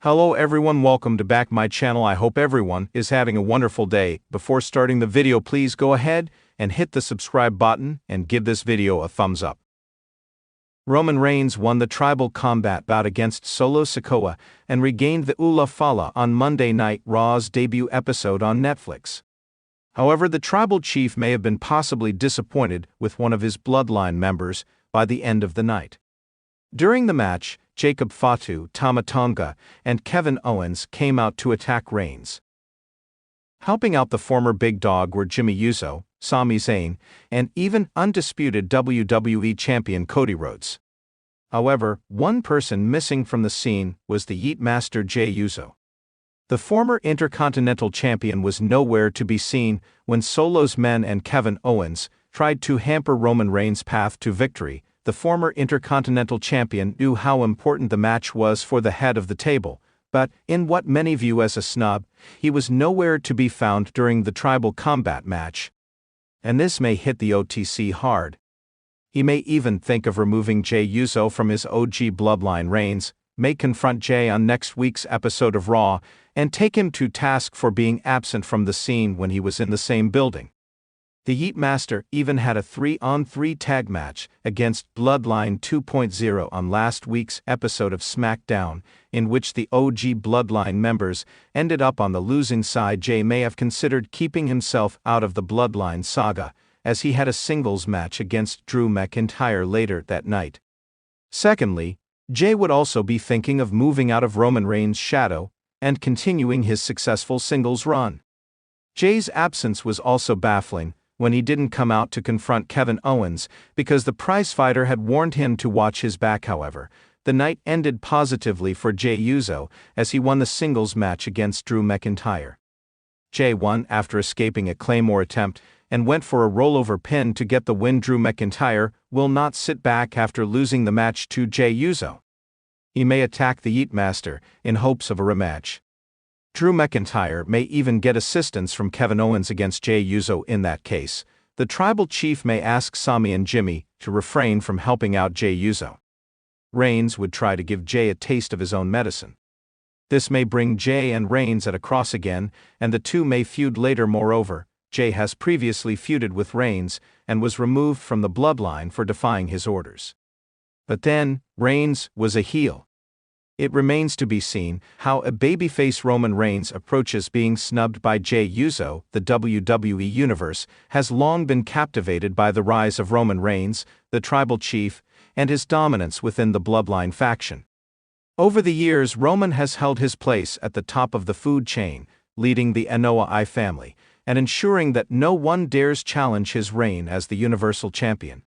Hello everyone, welcome to back my channel. I hope everyone is having a wonderful day. Before starting the video, please go ahead and hit the subscribe button and give this video a thumbs up. Roman Reigns won the Tribal Combat bout against Solo Sikoa and regained the Ula Fala on Monday Night Raw's debut episode on Netflix. However, the tribal chief may have been possibly disappointed with one of his Bloodline members by the end of the night. During the match, Jacob Fatu, Tama Tonga, and Kevin Owens came out to attack Reigns. Helping out the former big dog were Jimmy Uso, Sami Zayn, and even undisputed WWE Champion Cody Rhodes. However, one person missing from the scene was the Yeet Master Jey Uso. The former Intercontinental Champion was nowhere to be seen when Solo's men and Kevin Owens tried to hamper Roman Reigns' path to victory. The former Intercontinental Champion knew how important the match was for the head of the table, but, in what many view as a snub, he was nowhere to be found during the Tribal Combat match. And this may hit the OTC hard. He may even think of removing Jey Uso from his OG Bloodline. Reigns may confront Jey on next week's episode of Raw and take him to task for being absent from the scene when he was in the same building. The Yeet Master even had a 3-on-3 tag match against Bloodline 2.0 on last week's episode of SmackDown, in which the OG Bloodline members ended up on the losing side. Jey may have considered keeping himself out of the Bloodline saga, as he had a singles match against Drew McIntyre later that night. Secondly, Jey would also be thinking of moving out of Roman Reigns' shadow and continuing his successful singles run. Jey's absence was also baffling when he didn't come out to confront Kevin Owens, because the prizefighter had warned him to watch his back. However, the night ended positively for Jey Uso as he won the singles match against Drew McIntyre. Jey won after escaping a Claymore attempt and went for a rollover pin to get the win. Drew McIntyre will not sit back after losing the match to Jey Uso. He may attack the Yeet Master in hopes of a rematch. Drew McIntyre may even get assistance from Kevin Owens against Jey Uso. In that case, the tribal chief may ask Sami and Jimmy to refrain from helping out Jey Uso. Reigns would try to give Jey a taste of his own medicine. This may bring Jey and Reigns at a cross again, and the two may feud later. Moreover, Jey has previously feuded with Reigns and was removed from the Bloodline for defying his orders. But then, Reigns was a heel. It remains to be seen how a babyface Roman Reigns approaches being snubbed by Jey Uso. The WWE Universe has long been captivated by the rise of Roman Reigns, the tribal chief, and his dominance within the Bloodline faction. Over the years, Roman has held his place at the top of the food chain, leading the Anoa'i family, and ensuring that no one dares challenge his reign as the Universal Champion.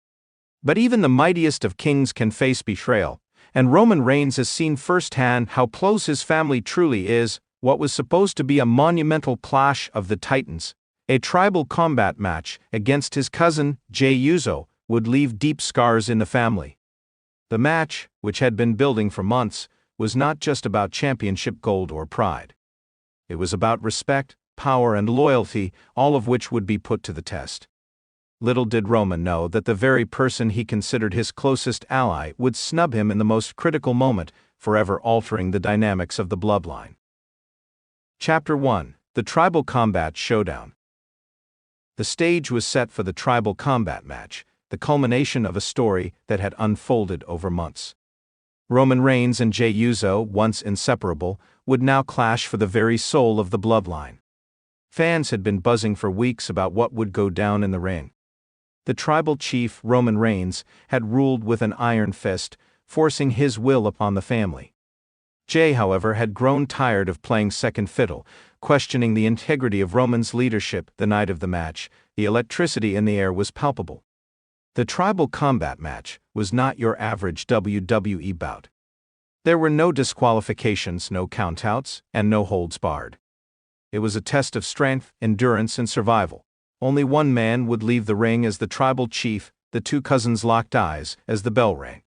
But even the mightiest of kings can face betrayal, and Roman Reigns has seen firsthand how close his family truly is. What was supposed to be a monumental clash of the Titans, a tribal combat match against his cousin, Jey Uso, would leave deep scars in the family. The match, which had been building for months, was not just about championship gold or pride. It was about respect, power, and loyalty, all of which would be put to the test. Little did Roman know that the very person he considered his closest ally would snub him in the most critical moment, forever altering the dynamics of the Bloodline. Chapter 1: The Tribal Combat Showdown. The stage was set for the Tribal Combat match, the culmination of a story that had unfolded over months. Roman Reigns and Jey Uso, once inseparable, would now clash for the very soul of the Bloodline. Fans had been buzzing for weeks about what would go down in the ring. The tribal chief, Roman Reigns, had ruled with an iron fist, forcing his will upon the family. Jey, however, had grown tired of playing second fiddle, questioning the integrity of Roman's leadership. The night of the match, the electricity in the air was palpable. The Tribal Combat match was not your average WWE bout. There were no disqualifications, no countouts, and no holds barred. It was a test of strength, endurance, and survival. Only one man would leave the ring as the tribal chief. The two cousins locked eyes as the bell rang.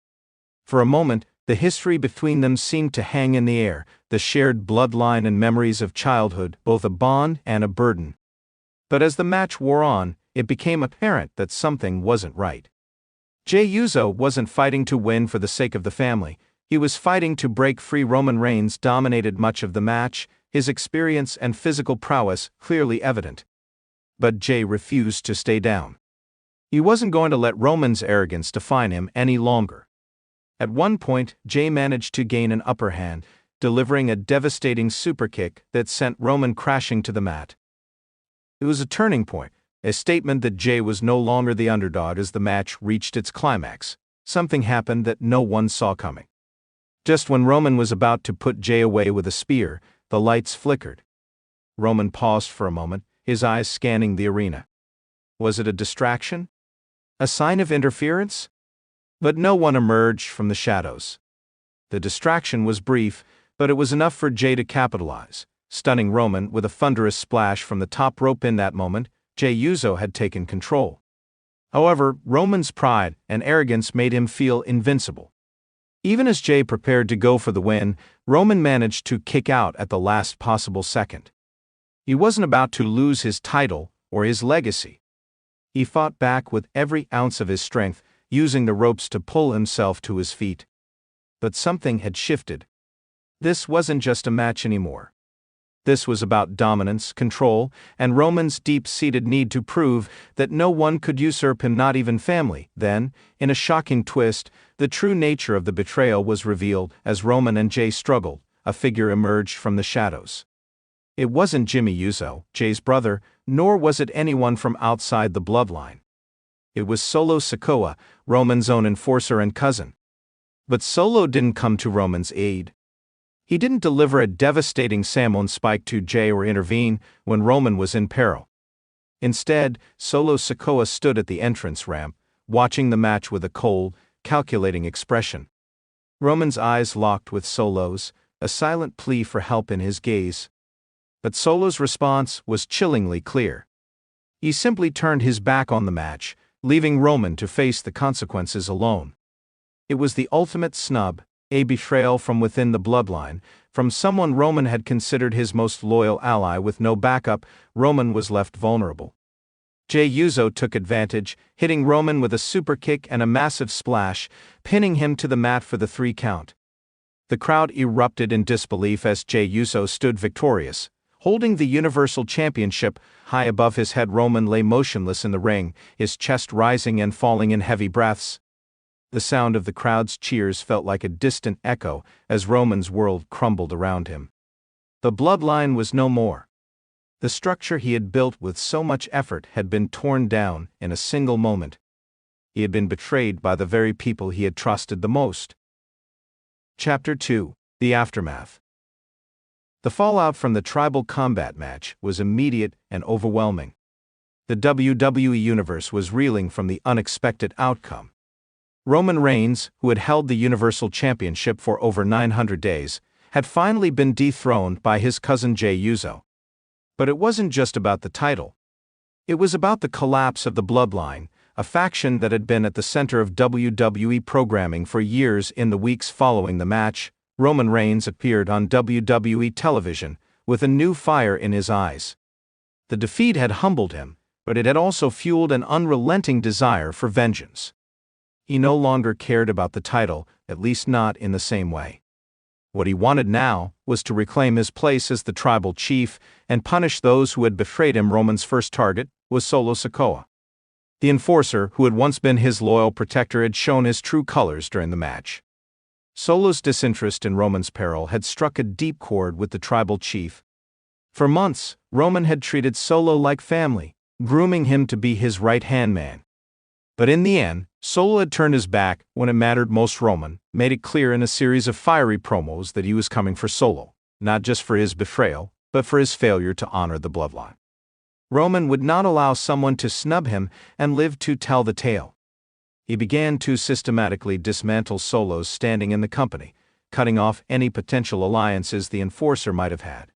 For a moment, the history between them seemed to hang in the air, the shared bloodline and memories of childhood, both a bond and a burden. But as the match wore on, it became apparent that something wasn't right. Jey Uso wasn't fighting to win for the sake of the family. He was fighting to break free. Roman Reigns dominated much of the match, his experience and physical prowess clearly evident. But Jay refused to stay down. He wasn't going to let Roman's arrogance define him any longer. At one point, Jay managed to gain an upper hand, delivering a devastating superkick that sent Roman crashing to the mat. It was a turning point, a statement that Jay was no longer the underdog as the match reached its climax. Something happened that no one saw coming. Just when Roman was about to put Jay away with a spear, the lights flickered. Roman paused for a moment, his eyes scanning the arena. Was it a distraction? A sign of interference? But no one emerged from the shadows. The distraction was brief, but it was enough for Jay to capitalize, stunning Roman with a thunderous splash from the top rope. In that moment, Jey Uso had taken control. However, Roman's pride and arrogance made him feel invincible. Even as Jay prepared to go for the win, Roman managed to kick out at the last possible second. He wasn't about to lose his title or his legacy. He fought back with every ounce of his strength, using the ropes to pull himself to his feet. But something had shifted. This wasn't just a match anymore. This was about dominance, control, and Roman's deep-seated need to prove that no one could usurp him, not even family. Then, in a shocking twist, the true nature of the betrayal was revealed. As Roman and Jay struggled, a figure emerged from the shadows. It wasn't Jimmy Uso, Jay's brother, nor was it anyone from outside the bloodline. It was Solo Sikoa, Roman's own enforcer and cousin. But Solo didn't come to Roman's aid. He didn't deliver a devastating Samoan spike to Jay or intervene when Roman was in peril. Instead, Solo Sikoa stood at the entrance ramp, watching the match with a cold, calculating expression. Roman's eyes locked with Solo's, a silent plea for help in his gaze. But Solo's response was chillingly clear. He simply turned his back on the match, leaving Roman to face the consequences alone. It was the ultimate snub, a betrayal from within the bloodline, from someone Roman had considered his most loyal ally. With no backup, Roman was left vulnerable. Jey Uso took advantage, hitting Roman with a superkick and a massive splash, pinning him to the mat for the 3 count. The crowd erupted in disbelief as Jey Uso stood victorious, holding the Universal Championship high above his head. Roman lay motionless in the ring, his chest rising and falling in heavy breaths. The sound of the crowd's cheers felt like a distant echo as Roman's world crumbled around him. The bloodline was no more. The structure he had built with so much effort had been torn down in a single moment. He had been betrayed by the very people he had trusted the most. Chapter 2: The Aftermath. The fallout from the tribal combat match was immediate and overwhelming. The WWE Universe was reeling from the unexpected outcome. Roman Reigns, who had held the Universal Championship for over 900 days, had finally been dethroned by his cousin Jey Uso. But it wasn't just about the title. It was about the collapse of the Bloodline, a faction that had been at the center of WWE programming for years. In the weeks following the match, Roman Reigns appeared on WWE television with a new fire in his eyes. The defeat had humbled him, but it had also fueled an unrelenting desire for vengeance. He no longer cared about the title, at least not in the same way. What he wanted now was to reclaim his place as the tribal chief and punish those who had betrayed him. Roman's first target was Solo Sikoa. The enforcer, who had once been his loyal protector, had shown his true colors during the match. Solo's disinterest in Roman's peril had struck a deep chord with the tribal chief. For months, Roman had treated Solo like family, grooming him to be his right-hand man. But in the end, Solo had turned his back when it mattered most. Roman made it clear in a series of fiery promos that he was coming for Solo, not just for his betrayal, but for his failure to honor the bloodline. Roman would not allow someone to snub him and live to tell the tale. He began to systematically dismantle Solo's standing in the company, cutting off any potential alliances the enforcer might have had.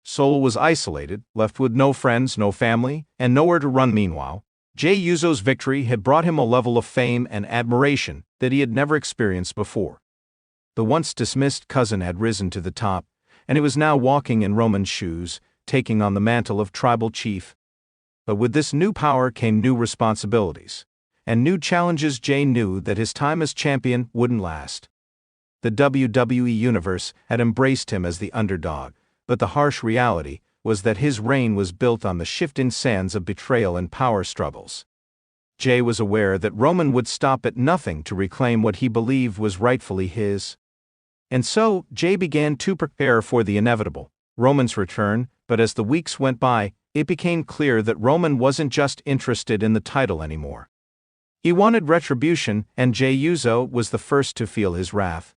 Solo was isolated, left with no friends, no family, and nowhere to run. Meanwhile, Jey Uso's victory had brought him a level of fame and admiration that he had never experienced before. The once dismissed cousin had risen to the top, and he was now walking in Roman's shoes, taking on the mantle of tribal chief. But with this new power came new responsibilities and new challenges. Jey knew that his time as champion wouldn't last. The WWE Universe had embraced him as the underdog, but the harsh reality was that his reign was built on the shifting sands of betrayal and power struggles. Jay was aware that Roman would stop at nothing to reclaim what he believed was rightfully his. And so, Jay began to prepare for the inevitable, Roman's return, but as the weeks went by, it became clear that Roman wasn't just interested in the title anymore. He wanted retribution, and Jey Uso was the first to feel his wrath.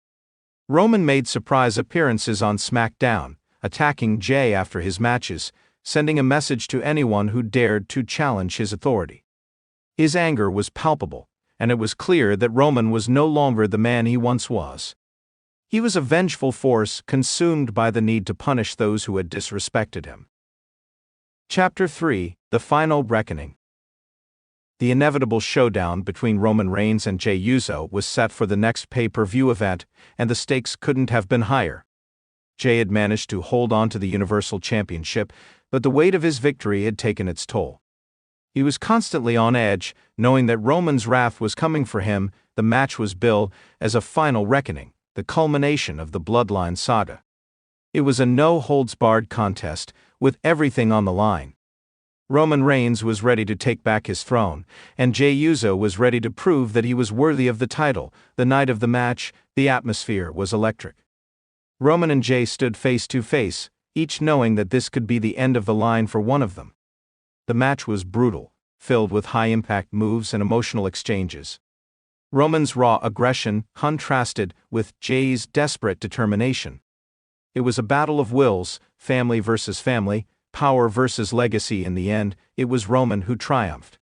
Roman made surprise appearances on SmackDown, attacking Jey after his matches, sending a message to anyone who dared to challenge his authority. His anger was palpable, and it was clear that Roman was no longer the man he once was. He was a vengeful force consumed by the need to punish those who had disrespected him. Chapter 3: The Final Reckoning. The inevitable showdown between Roman Reigns and Jey Uso was set for the next pay-per-view event, and the stakes couldn't have been higher. Jey had managed to hold on to the Universal Championship, but the weight of his victory had taken its toll. He was constantly on edge, knowing that Roman's wrath was coming for him. The match was billed as a final reckoning, the culmination of the Bloodline saga. It was a no-holds-barred contest, with everything on the line. Roman Reigns was ready to take back his throne, and Jey Uso was ready to prove that he was worthy of the title. The night of the match, the atmosphere was electric. Roman and Jey stood face to face, each knowing that this could be the end of the line for one of them. The match was brutal, filled with high-impact moves and emotional exchanges. Roman's raw aggression contrasted with Jey's desperate determination. It was a battle of wills, family versus family, power versus legacy. In the end, it was Roman who triumphed.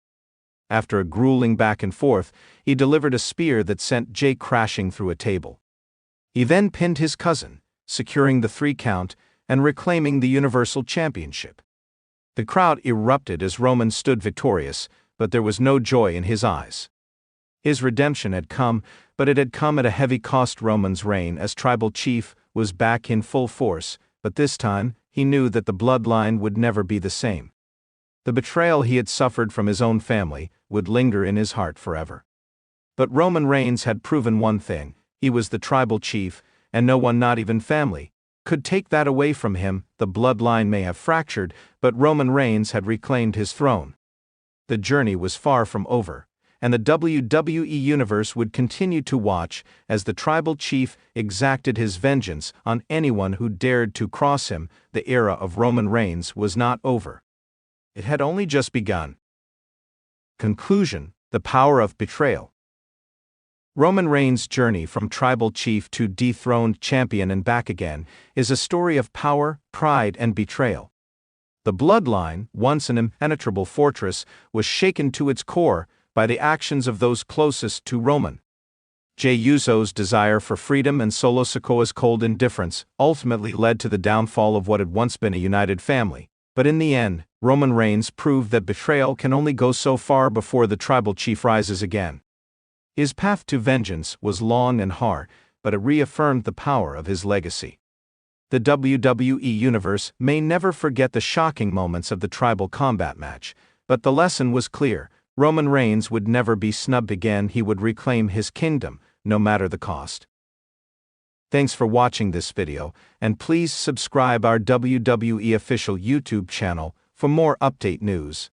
After a grueling back and forth, he delivered a spear that sent Jey crashing through a table. He then pinned his cousin, securing the 3 count and reclaiming the Universal Championship. The crowd erupted as Roman stood victorious, but there was no joy in his eyes. His redemption had come, but it had come at a heavy cost. Roman's reign as tribal chief was back in full force, but this time, he knew that the bloodline would never be the same. The betrayal he had suffered from his own family would linger in his heart forever. But Roman Reigns had proven one thing: he was the tribal chief, and no one, not even family, could take that away from him. The bloodline may have fractured, but Roman Reigns had reclaimed his throne. The journey was far from over, and the WWE Universe would continue to watch as the tribal chief exacted his vengeance on anyone who dared to cross him. The era of Roman Reigns was not over. It had only just begun. Conclusion: the power of betrayal. Roman Reigns' journey from tribal chief to dethroned champion and back again is a story of power, pride, and betrayal. The bloodline, once an impenetrable fortress, was shaken to its core by the actions of those closest to Roman. Jey Uso's desire for freedom and Solo Sikoa's cold indifference ultimately led to the downfall of what had once been a united family. But in the end, Roman Reigns proved that betrayal can only go so far before the tribal chief rises again. His path to vengeance was long and hard, but it reaffirmed the power of his legacy. The WWE Universe may never forget the shocking moments of the tribal combat match, but the lesson was clear: Roman Reigns would never be snubbed again. He would reclaim his kingdom, no matter the cost. Thanks for watching this video, and please subscribe our WWE official YouTube channel for more update news.